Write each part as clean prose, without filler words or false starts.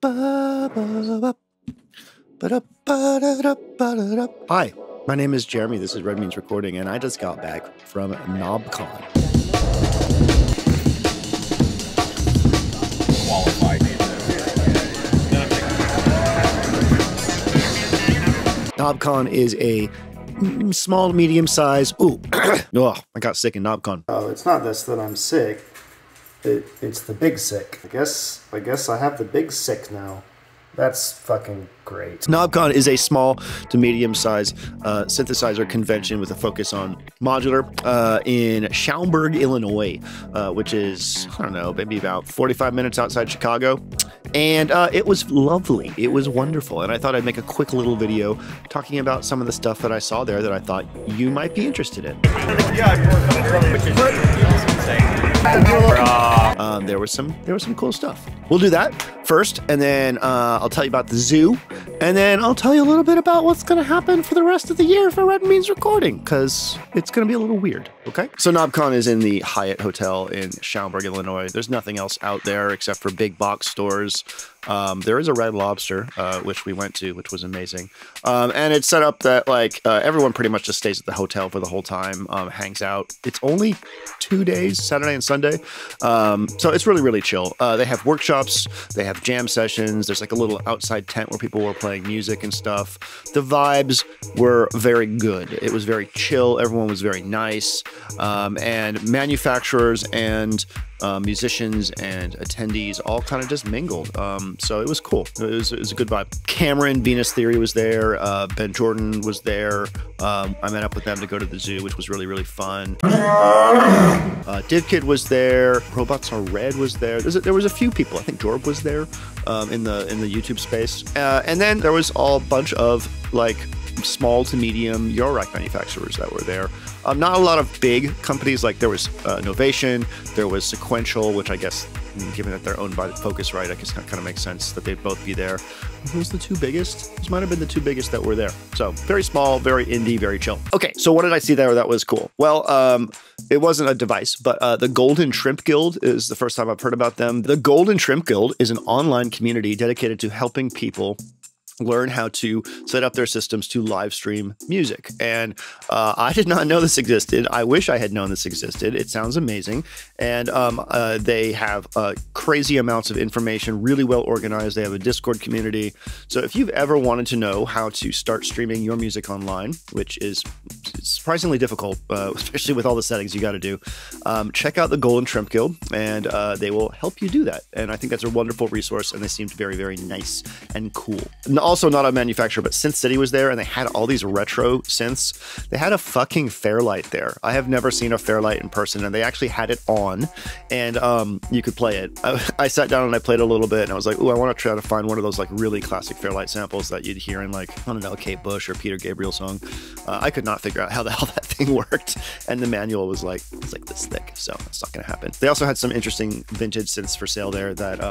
Hi, my name is Jeremy. This is Red Means Recording, and I just got back from KnobCon. KnobCon is a small to medium size. Ooh, oh, I got sick in KnobCon. Oh, it's not this that I'm sick. It's the big sick. I guess I have the big sick now. That's fucking great. KnobCon is a small to medium size synthesizer convention with a focus on modular in Schaumburg, Illinois, which is, I don't know, maybe about 45 minutes outside Chicago. And it was lovely. It was wonderful. And I thought I'd make a quick little video talking about some of the stuff that I saw there that I thought you might be interested in. There was some cool stuff. We'll do that first, and then I'll tell you about the zoo, and then I'll tell you a little bit about what's going to happen for the rest of the year for Red Means Recording, because it's going to be a little weird, okay? So KnobCon is in the Hyatt Hotel in Schaumburg, Illinois. There's nothing else out there except for big box stores. There is a Red Lobster, which we went to, which was amazing. And it's set up that, like, everyone pretty much just stays at the hotel for the whole time, hangs out. It's only 2 days, Saturday and Sunday. So it's really, really chill. They have workshops, they have jam sessions. There's like a little outside tent where people were playing music and stuff. The vibes were very good. It was very chill. Everyone was very nice. And manufacturers and musicians and attendees all kind of just mingled. So it was cool. It was a good vibe. Cameron, Venus Theory was there. Ben Jordan was there. I met up with them to go to the zoo, which was really, really fun. DivKid was there. Robots Are Red was there. There was a few people. I think Jorb was there in the YouTube space. And then there was a bunch of like small to medium Eurorack manufacturers that were there. Not a lot of big companies. Like there was Novation, there was Sequential, which I guess, given that they're owned by Focusrite, I guess that kind of makes sense that they'd both be there. Who's the two biggest? Those might have been the two biggest that were there. So very small, very indie, very chill. Okay, so what did I see there that was cool? Well, it wasn't a device, but the Golden Shrimp Guild is the first time I've heard about them. The Golden Shrimp Guild is an online community dedicated to helping people learn how to set up their systems to live stream music. And I did not know this existed. I wish I had known this existed. It sounds amazing. And they have crazy amounts of information, really well organized. They have a Discord community. So if you've ever wanted to know how to start streaming your music online, which is surprisingly difficult, especially with all the settings you got to do, check out the Golden Shrimp Guild, and they will help you do that. And I think that's a wonderful resource, and they seemed very, very nice and cool. Also not a manufacturer, but Synth City was there, and they had all these retro synths. They had a fucking Fairlight there. I have never seen a Fairlight in person, and they actually had it on, and you could play it. I sat down and I played a little bit, and I was like, ooh, I want to try to find one of those like really classic Fairlight samples that you'd hear in like, I don't know, Kate Bush or Peter Gabriel song. I could not figure out how the hell that thing worked, and the manual was like, it's like this thick, so it's not gonna happen. They also had some interesting vintage synths for sale there that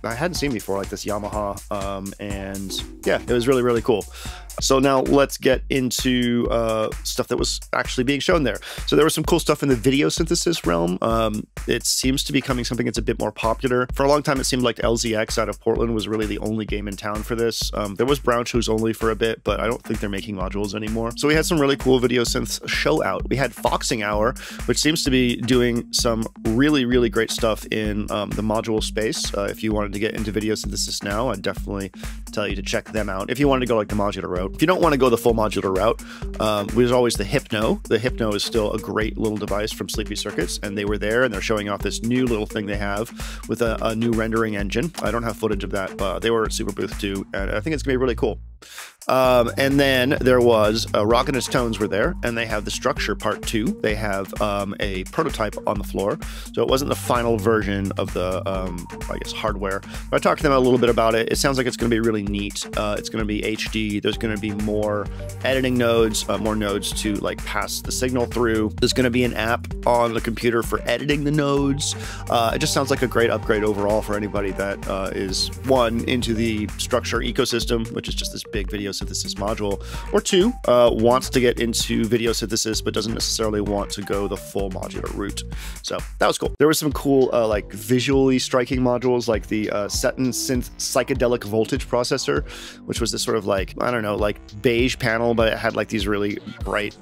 I hadn't seen before, like this Yamaha, and yeah, it was really, really cool. So now let's get into stuff that was actually being shown there. So there was some cool stuff in the video synthesis realm. It seems to be becoming something that's a bit more popular. For a long time, it seemed like LZX out of Portland was really the only game in town for this. There was Brown Shoes Only for a bit, but I don't think they're making modules anymore. So we had some really cool video synths show out. We had Foxing Hour, which seems to be doing some really, really great stuff in the module space. If you wanted to get into video synthesis now, I'd definitely tell you to check them out. If you wanted to go like the modular route. If you don't want to go the full modular route, there's always the Hypno. The Hypno is still a great little device from Sleepy Circuits, and they were there, and they're showing off this new little thing they have with a new rendering engine. I don't have footage of that, but they were at Super Booth too, and I think it's gonna be really cool. And then there was Rockin' Its Tones were there, and they have the Structure Part 2. They have a prototype on the floor, so it wasn't the final version of the, I guess, hardware. But I talked to them a little bit about it. It sounds like it's going to be really neat. It's going to be HD. There's going to be more editing nodes, more nodes to like pass the signal through. There's going to be an app on the computer for editing the nodes. It just sounds like a great upgrade overall for anybody that is, one, into the Structure ecosystem, which is just this big video synthesis module, or 2, wants to get into video synthesis but doesn't necessarily want to go the full modular route. So that was cool. There was some cool like visually striking modules, like the Seton Synth Psychedelic Voltage Processor, which was this sort of like, I don't know, like beige panel, but it had like these really bright,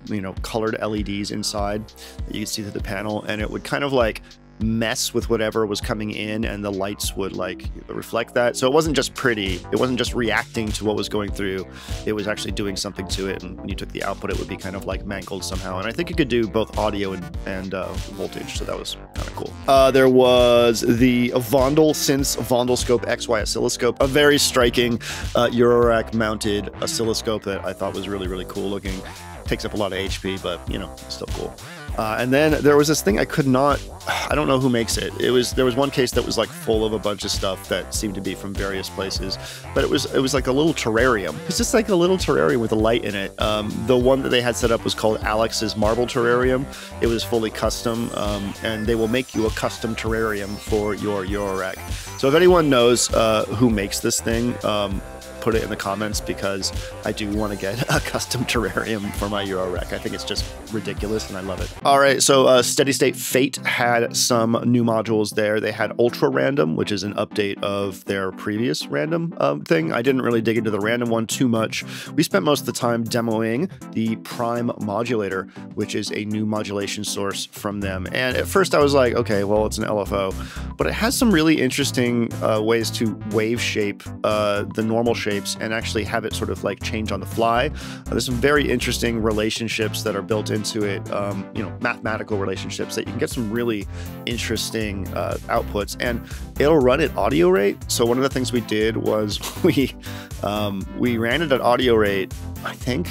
you know, colored LEDs inside that you could see through the panel, and it would kind of like mess with whatever was coming in, and the lights would like reflect that. So it wasn't just pretty, it wasn't just reacting to what was going through, it was actually doing something to it, and when you took the output it would be kind of like mangled somehow. And I think you could do both audio and voltage, so that was kind of cool. There was the Vondel Synths Vondelscope XY oscilloscope, a very striking Eurorack mounted oscilloscope that I thought was really, really cool looking. Takes up a lot of HP, but you know, still cool. And then there was this thing I don't know who makes it. There was one case that was like full of a bunch of stuff that seemed to be from various places, but it was like a little terrarium. It's just like a little terrarium with a light in it. The one that they had set up was called Alex's Marble Terrarium. It was fully custom, and they will make you a custom terrarium for your Eurorack. So if anyone knows who makes this thing, put it in the comments, because I do want to get a custom terrarium for my Eurorack. I think it's just ridiculous and I love it. All right, so Steady State Fate had some new modules there. They had Ultra Random, which is an update of their previous random thing. I didn't really dig into the random one too much. We spent most of the time demoing the Prime Modulator, which is a new modulation source from them. And at first I was like, okay, well, it's an LFO, but it has some really interesting ways to wave shape the normal shapes and actually have it sort of like change on the fly. There's some very interesting relationships that are built into it, you know, mathematical relationships that you can get some really interesting outputs, and it'll run at audio rate. So one of the things we did was we ran it at audio rate, I think,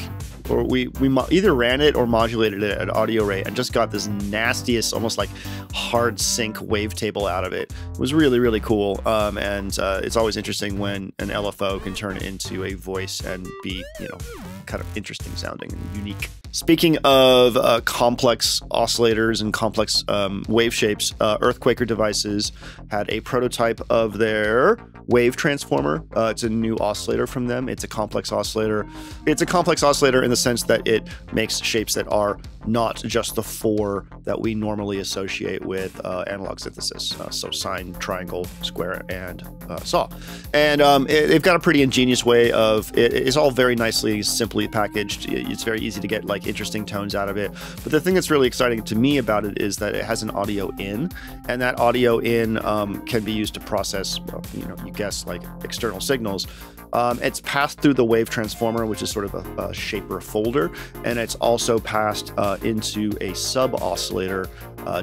or we either ran it or modulated it at audio rate and just got this nastiest, almost like hard sync wavetable out of it. It was really, really cool. And it's always interesting when an LFO can turn into a voice and be, you know, kind of interesting sounding and unique. Speaking of complex oscillators and complex wave shapes, Earthquaker Devices had a prototype of their Wave Transformer. It's a new oscillator from them. It's a complex oscillator. It's a complex oscillator in the sense that it makes shapes that are not just the 4 that we normally associate with analog synthesis. So sine, triangle, square, and saw. And they've got a pretty ingenious way of, it's all very nicely, simply packaged. It's very easy to get like interesting tones out of it. But the thing that's really exciting to me about it is that it has an audio in, and that audio in can be used to process, well, you know, you guess, like external signals. It's passed through the Wave Transformer, which is sort of a shaper folder, and it's also passed into a sub-oscillator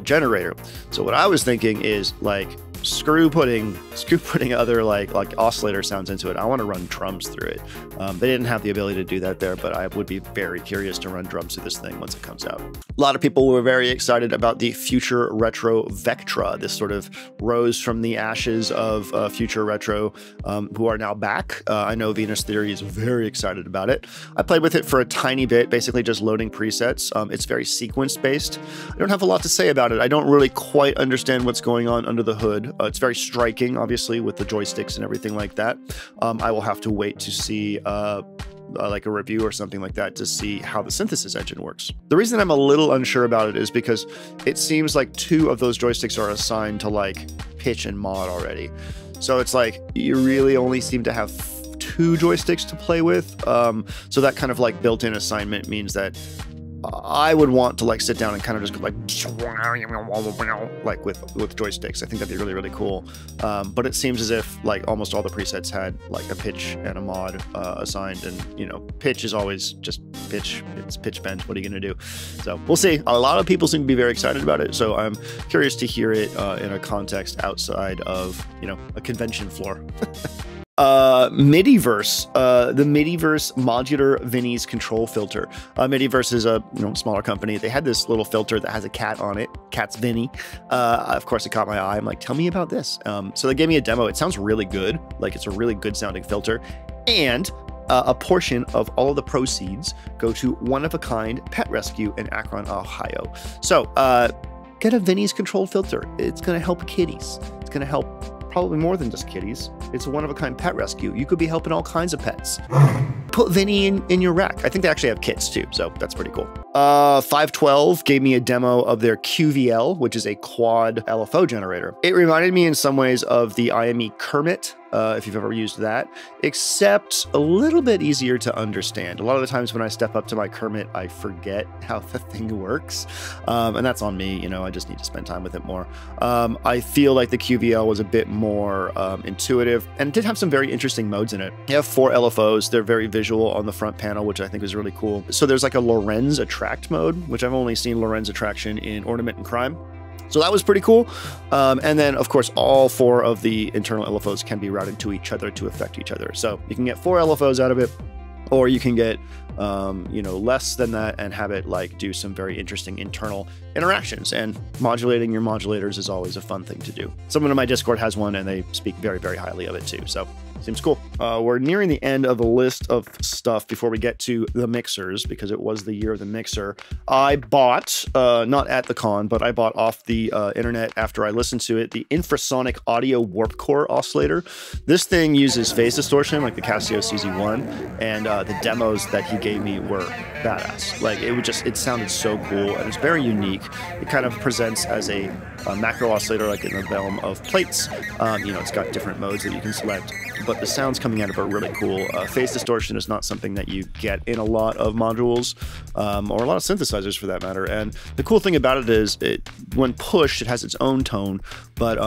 generator. So what I was thinking is, like, screw putting other like oscillator sounds into it. I want to run drums through it. They didn't have the ability to do that there, but I would be very curious to run drums through this thing once it comes out. A lot of people were very excited about the Future Retro Vectra. This sort of rose from the ashes of Future Retro, who are now back. I know Venus Theory is very excited about it. I played with it for a tiny bit, basically just loading presets. It's very sequence based. I don't have a lot to say about it. I don't really quite understand what's going on under the hood. It's very striking, obviously, with the joysticks and everything like that. I will have to wait to see like a review or something like that to see how the synthesis engine works. The reason I'm a little unsure about it is because it seems like 2 of those joysticks are assigned to like pitch and mod already. So it's like you really only seem to have 2 joysticks to play with. So that kind of like built-in assignment means that I would want to like sit down and kind of just go like with joysticks. I think that'd be really, really cool. But it seems as if like almost all the presets had like a pitch and a mod assigned, and you know, pitch is always just pitch. It's pitch bend. What are you gonna do? So we'll see. A lot of people seem to be very excited about it, so I'm curious to hear it in a context outside of, you know, a convention floor. Midiverse, the Midiverse modular Vinny's control filter. Midiverse is a smaller company. They had this little filter that has a cat on it. Cat's Vinny. Of course, it caught my eye. I'm like, tell me about this. So they gave me a demo. It sounds really good. Like, it's a really good sounding filter. And a portion of all of the proceeds go to One of a Kind Pet Rescue in Akron, Ohio. So get a Vinny's control filter. It's going to help kitties. It's going to help probably more than just kitties. It's a one-of-a-kind pet rescue. You could be helping all kinds of pets. put Vinny in your rack. I think they actually have kits too, so that's pretty cool. 512 gave me a demo of their QVL, which is a quad LFO generator. It reminded me in some ways of the IME Kermit, if you've ever used that, except a little bit easier to understand. A lot of the times when I step up to my Kermit, I forget how the thing works, and that's on me. You know, I just need to spend time with it more. I feel like the QVL was a bit more intuitive and did have some very interesting modes in it. You have 4 LFOs. They're very visual on the front panel, which I think is really cool. So there's like a Lorenz Attract mode, which I've only seen Lorenz Attraction in Ornament and Crime. So that was pretty cool. And then, of course, all 4 of the internal LFOs can be routed to each other to affect each other. So you can get 4 LFOs out of it, or you can get, you know, less than that and have it like do some very interesting internal interactions. And modulating your modulators is always a fun thing to do. Someone in my Discord has one, and they speak very, very highly of it too. So seems cool. We're nearing the end of the list of stuff before we get to the mixers, because it was the year of the mixer. I bought, not at the con, but I bought off the internet after I listened to it, the Infrasonic Audio Warp Core Oscillator. This thing uses phase distortion like the Casio CZ1, and the demos that he gave me were badass. Like it sounded so cool, and it's very unique. It kind of presents as a macro oscillator, like in the realm of plates. You know, it's got different modes that you can select, but the sounds coming out of it are really cool. Phase distortion is not something that you get in a lot of modules, or a lot of synthesizers for that matter. And the cool thing about it is, when pushed, it has its own tone, but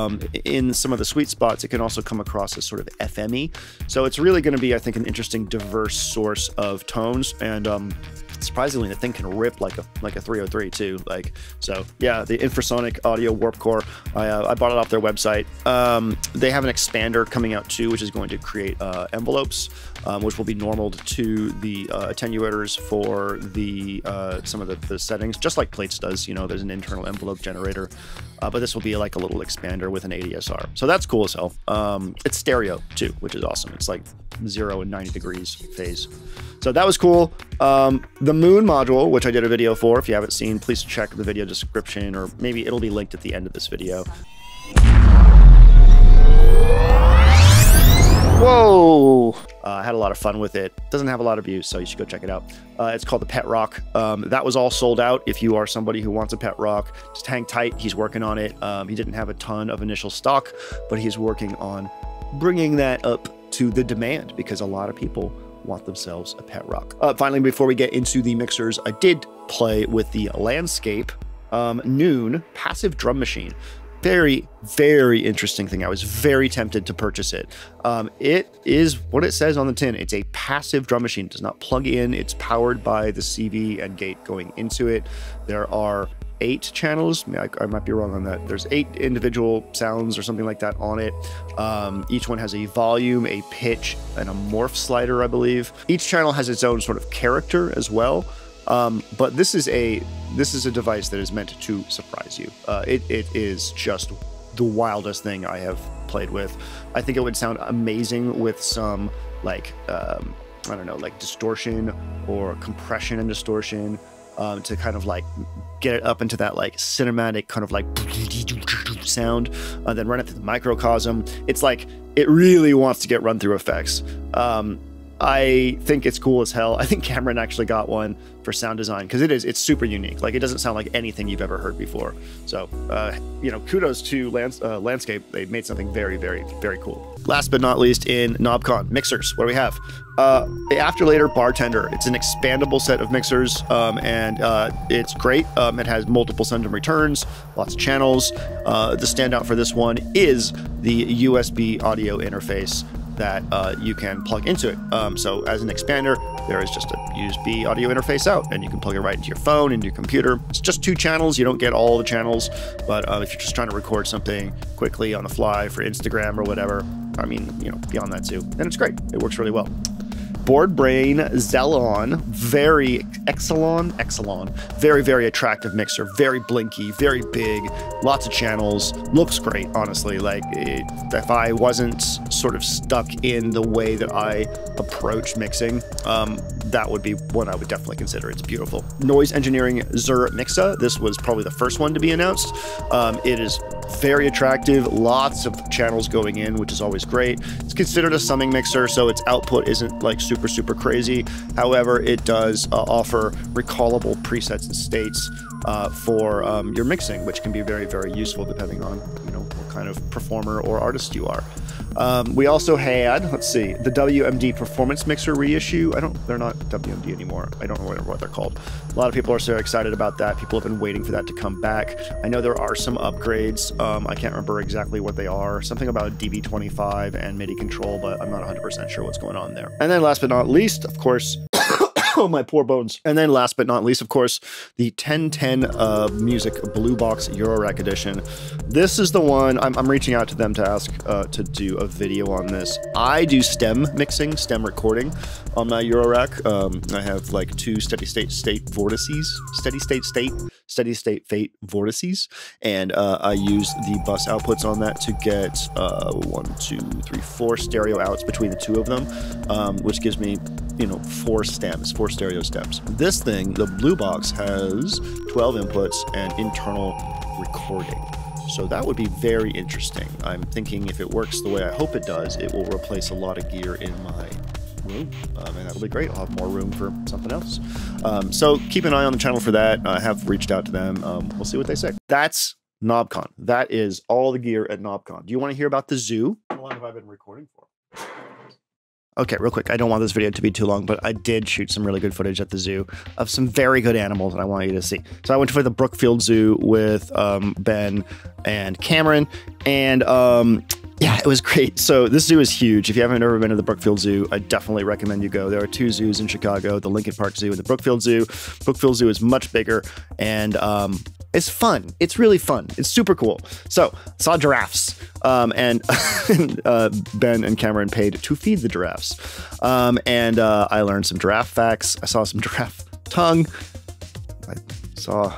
in some of the sweet spots, it can also come across as sort of FM-y. So it's really going to be, I think, an interesting, diverse source of tones. And surprisingly, the thing can rip like a 303 too. Like, so yeah, the Infrasonic Audio Warp Core. I bought it off their website. They have an expander coming out too, which is going to create envelopes, which will be normaled to the attenuators for the some of the settings, just like Plates does. You know, there's an internal envelope generator, but this will be like a little expander with an ADSR. So that's cool as hell. It's stereo too, which is awesome. It's like 0 and 90 degrees phase. So that was cool. The Moon module, which I did a video for, if you haven't seen, please check the video description, or maybe it'll be linked at the end of this video. Whoa! I had a lot of fun with it. Doesn't have a lot of views, so you should go check it out. It's called the Pet Rock. That was all sold out. If you are somebody who wants a Pet Rock, just hang tight. He's working on it. He didn't have a ton of initial stock, but he's working on bringing that up to the demand, because a lot of people want themselves a Pet Rock. Finally, before we get into the mixers, I did play with the Landscape Noon passive drum machine. Very, very interesting thing. I was very tempted to purchase it. It is what it says on the tin. It's a passive drum machine. It does not plug in. It's powered by the CV and gate going into it. There are 8 channels. I might be wrong on that. There's 8 individual sounds or something like that on it. Each one has a volume, a pitch, and a morph slider, I believe. Each channel has its own sort of character as well. But this is a device that is meant to surprise you. It is just the wildest thing I have played with. I think it would sound amazing with some like I don't know, like distortion or compression and distortion, to kind of like get it up into that like cinematic kind of like sound, then run it through the microcosm. It's like it really wants to get run through effects. I think it's cool as hell. I think Cameron actually got one for sound design, because it's super unique. Like, it doesn't sound like anything you've ever heard before. So, you know, kudos to Landscape. They made something very, very, very cool. Last but not least, in NobCon, mixers. What do we have? The After-Later Bartender. It's an expandable set of mixers, and it's great. It has multiple send and returns, lots of channels. The standout for this one is the USB audio interface that you can plug into it. So as an expander, there is just a USB audio interface out, and you can plug it right into your phone, into your computer. It's just 2 channels. You don't get all the channels, but if you're just trying to record something quickly on the fly for Instagram or whatever, I mean, you know, beyond that too, then it's great. It works really well. Board Brain Xelon, very Exelon. Very, very attractive mixer, very blinky, very big, lots of channels, looks great, honestly. Like, if I wasn't sort of stuck in the way that I approach mixing, that would be one I would definitely consider. It's beautiful. Noise Engineering Zur Mixa. This was probably the first one to be announced. It is very attractive, lots of channels going in, which is always great. It's considered a summing mixer, so its output isn't like super crazy. However, it does offer recallable presets and states for your mixing, which can be very, very useful depending on, you know, what kind of performer or artist you are. We also had, let's see, the WMD Performance Mixer reissue. They're not WMD anymore. I don't know what they're called. A lot of people are so excited about that. People have been waiting for that to come back. I know there are some upgrades. I can't remember exactly what they are. Something about DB25 and MIDI control, but I'm not 100% sure what's going on there. And then last but not least, of course, oh, my poor bones. And then last but not least, of course, the 1010 Music Blue Box Eurorack Edition. This is the one, I'm reaching out to them to ask to do a video on this. I do stem mixing, stem recording on my Eurorack. I have like two steady state fate vortices, and I use the bus outputs on that to get 1, 2, 3, 4 stereo outs between the two of them, which gives me, you know, 4 stereo stems. This thing, the Blue Box, has 12 inputs and internal recording. So that would be very interesting. I'm thinking if it works the way I hope it does, it will replace a lot of gear in my room, and that'll be great. I'll have more room for something else. So keep an eye on the channel for that. I have reached out to them. We'll see what they say. That's KnobCon. That is all the gear at KnobCon. Do you want to hear about the zoo? How long have I been recording for? Okay, real quick, I don't want this video to be too long, but I did shoot some really good footage at the zoo of some very good animals that I want you to see. So I went to the Brookfield Zoo with Ben and Cameron, and yeah, it was great. So this zoo is huge. If you haven't ever been to the Brookfield Zoo, I definitely recommend you go. There are 2 zoos in Chicago, the Lincoln Park Zoo and the Brookfield Zoo. Brookfield Zoo is much bigger, and it's fun. It's really fun. It's super cool. So saw giraffes, and Ben and Cameron paid to feed the giraffes. And I learned some giraffe facts. I saw some giraffe tongue. I saw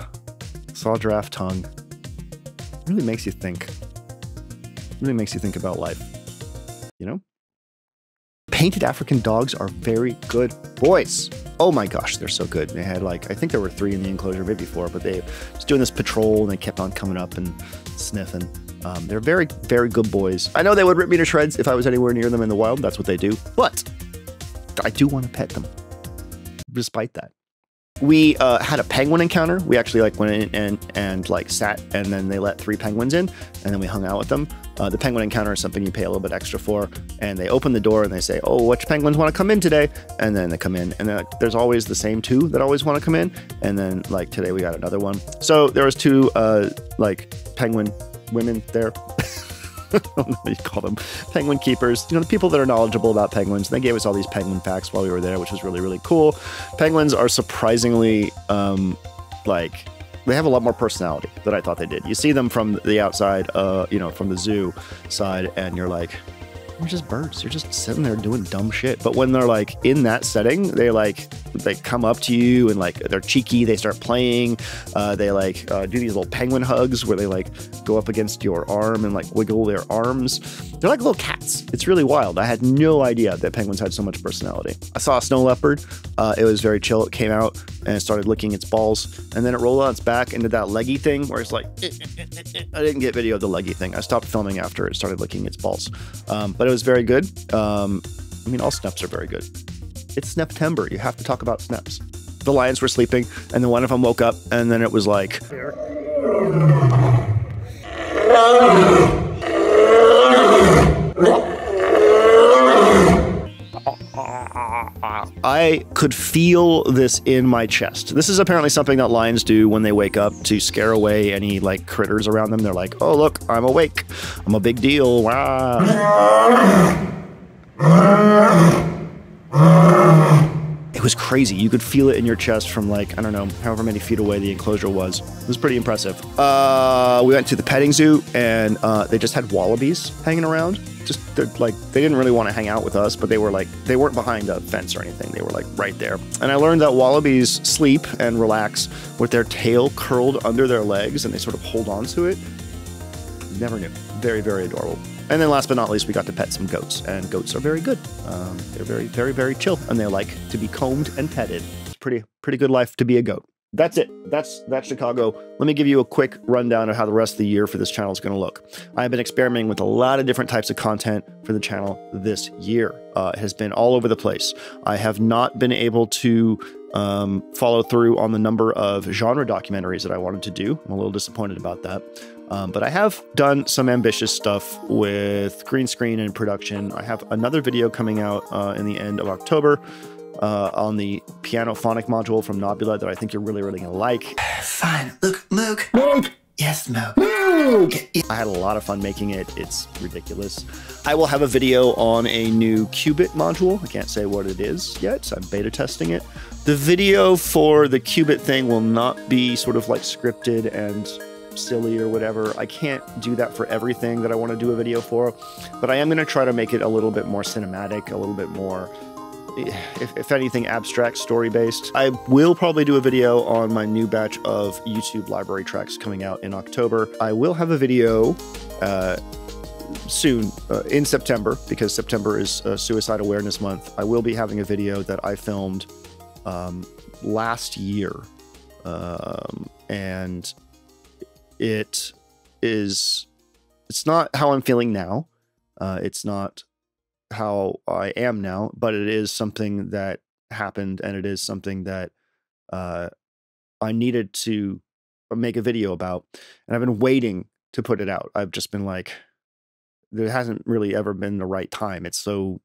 giraffe tongue. It really makes you think. Really makes you think about life, you know? Painted African dogs are very good boys. Oh my gosh, they're so good. They had like, I think there were 3 in the enclosure, maybe 4, but they was doing this patrol and they kept on coming up and sniffing. They're very, very good boys. I know they would rip me to shreds if I was anywhere near them in the wild. That's what they do. But I do want to pet them, despite that. We had a penguin encounter. We actually like went in and like sat, and then they let 3 penguins in, and then we hung out with them. The penguin encounter is something you pay a little bit extra for, and they open the door and they say, "Oh, which penguins want to come in today?" And then they come in, and then there's always the same 2 that always want to come in. And then like today we got another one. So there was 2 like penguin women there. I don't know what you call them, penguin keepers, you know, the people that are knowledgeable about penguins. They gave us all these penguin facts while we were there, which was really, really cool. Penguins are surprisingly like, they have a lot more personality than I thought they did. You see them from the outside, you know, from the zoo side, and you're like, you're just birds. You're just sitting there doing dumb shit. But when they're like in that setting, they come up to you and like they're cheeky. They start playing. They like do these little penguin hugs where they like go up against your arm and like wiggle their arms. They're like little cats. It's really wild. I had no idea that penguins had so much personality. I saw a snow leopard. It was very chill. It came out and it started licking its balls, and then it rolled on its back into that leggy thing where it's like, I didn't get video of the leggy thing. I stopped filming after it started licking its balls. But it was very good. I mean, all sneps are very good. It's Sneptember. You have to talk about sneps. The lions were sleeping, and then one of them woke up, and then it was like... I could feel this in my chest. This is apparently something that lions do when they wake up to scare away any like critters around them. They're like, "Oh, look, I'm awake. I'm a big deal." Wow. It was crazy. You could feel it in your chest from like, I don't know, however many feet away the enclosure was. It was pretty impressive. We went to the petting zoo, and they just had wallabies hanging around. Just like, they didn't really want to hang out with us, but they were like, they weren't behind a fence or anything. They were like right there. And I learned that wallabies sleep and relax with their tail curled under their legs, and they sort of hold on to it. Never knew. Very, very adorable. And then last but not least, we got to pet some goats, and goats are very good. They're very, very, very chill, and they like to be combed and petted. It's pretty good life to be a goat. That's it. That's Chicago. Let me give you a quick rundown of how the rest of the year for this channel is going to look. I've been experimenting with a lot of different types of content for the channel this year. It has been all over the place. I have not been able to follow through on the number of genre documentaries that I wanted to do. I'm a little disappointed about that. But I have done some ambitious stuff with green screen and production. I have another video coming out in the end of October on the piano phonic module from Nobula that I think you're really, really going to like. Fine. Look, Moog. Moog. Yes, Moog. Moog. I had a lot of fun making it. It's ridiculous. I will have a video on a new Qubit module. I can't say what it is yet. I'm beta testing it. The video for the Qubit thing will not be sort of like scripted and silly or whatever. I can't do that for everything that I want to do a video for, but I am going to try to make it a little bit more cinematic, a little bit more, if anything, abstract, story-based. I will probably do a video on my new batch of YouTube library tracks coming out in October. I will have a video soon in September, because September is Suicide Awareness Month. I will be having a video that I filmed last year, and it's not how I'm feeling now. It's not how I am now, but it is something that happened, and it is something that I needed to make a video about, and I've been waiting to put it out. I've just been like, there hasn't really ever been the right time. It's so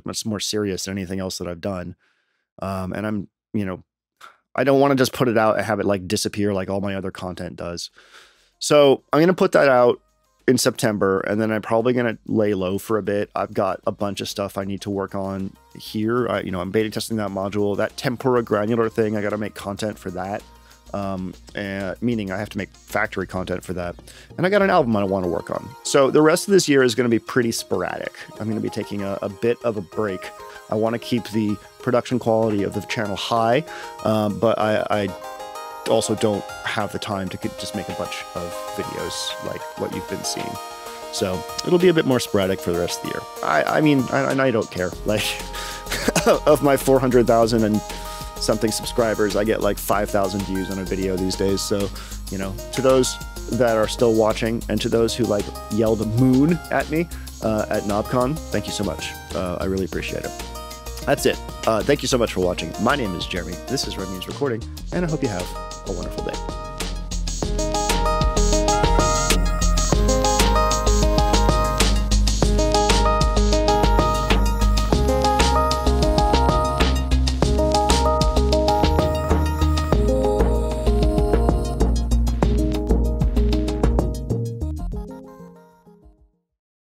much more serious than anything else that I've done. And I'm, I don't want to just put it out and have it like disappear like all my other content does. So I'm going to put that out in September, and then I'm probably going to lay low for a bit. I've got a bunch of stuff I need to work on here. I'm beta testing that module, that tempura granular thing. I got to make content for that. Meaning I have to make factory content for that. And I got an album I want to work on. So the rest of this year is going to be pretty sporadic. I'm going to be taking a bit of a break. I want to keep the production quality of the channel high, but I also don't have the time to just make a bunch of videos like what you've been seeing. So it'll be a bit more sporadic for the rest of the year. I don't care. Like, of my 400,000 and something subscribers, I get like 5,000 views on a video these days. So, to those that are still watching, and to those who like yell the moon at me at NobCon, thank you so much. I really appreciate it. That's it. Thank you so much for watching. My name is Jeremy. This is Red Means Recording, and I hope you have a wonderful day.